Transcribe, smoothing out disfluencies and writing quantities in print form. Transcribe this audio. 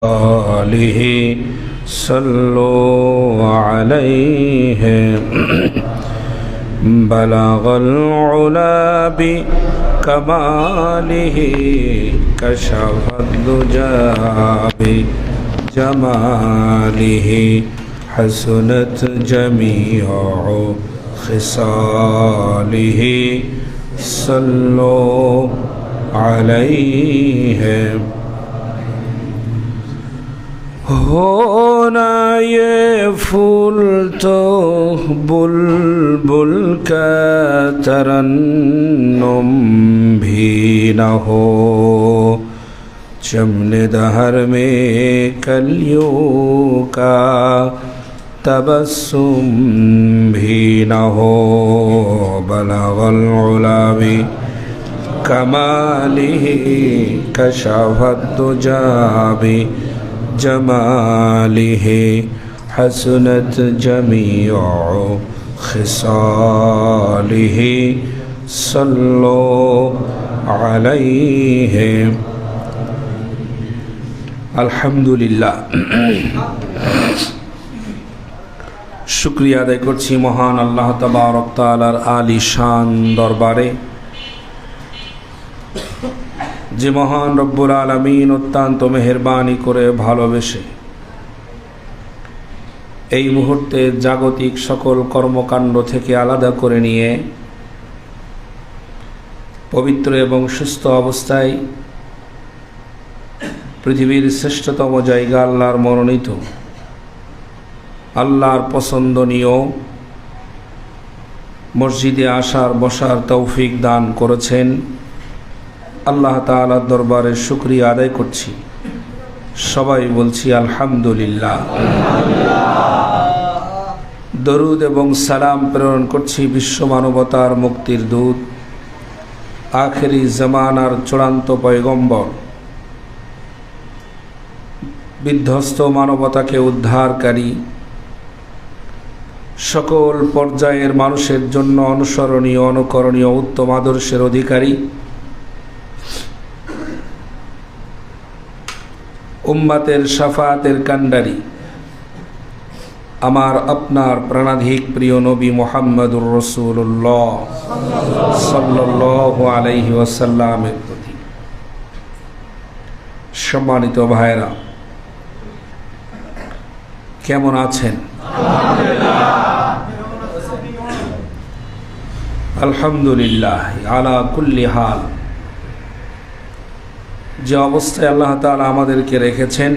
آله صلوا عليه بلغ العلا بكماله كشف الدجى بجماله حسنت جميع خصاله صلوا عليه ہونا یہ پھول تو بلبل کا ترنم بھی نہ ہو چمن دہر میں کلیوں کا تبسم بھی نہ ہو بلغ العلا بکمالہ کشف الدجى جماله حسنت جميع خصاله صلوا عليه আলহামদুলিল্লাহ শুকরিয়া আদায় করছি মহান আল্লাহ তাবারক তাআলার আলিশান দরবারে যে মহান রব্বুল আলামিন অত্যন্ত মেহেরবানি করে ভালোবেসে এই মুহূর্তে জাগতিক সকল কর্মকাণ্ড থেকে আলাদা করে নিয়ে পবিত্র এবং সুস্থ অবস্থায় পৃথিবীর শ্রেষ্ঠতম জায়গা আল্লাহর মনোনীত আল্লাহর পছন্দনীয় মসজিদে আসার বসার তৌফিক দান করেছেন আল্লাহ তাআলার দরবারে শুকরিয়া আদায় করছি সবাই বলছি আলহামদুলিল্লাহ দরুদ এবং সালাম প্রেরণ করছি বিশ্ব মানবতার মুক্তির দূত আখেরি জামানার চূড়ান্ত পয়গম্বর বিধ্বস্ত মানবতাকে উদ্ধারকারী সকল পর্যায়ের মানুষের জন্য অনুসরণীয় অনুকরণীয় উত্তম আদর্শের অধিকারী উম্মতের শাফাতের কান্ডারি আমার আপনার প্রাণাধিক প্রিয় নবী মুহাম্মদুর রাসূলুল্লাহ সাল্লাল্লাহু আলাইহি ওয়াসাল্লামের প্রতি সম্মানিত ভাইরা কেমন আছেন? আলহামদুলিল্লাহ আলা কুল্লি হাল। যে অবস্থায় আল্লাহ তাআলা আমাদেরকে রেখেছেন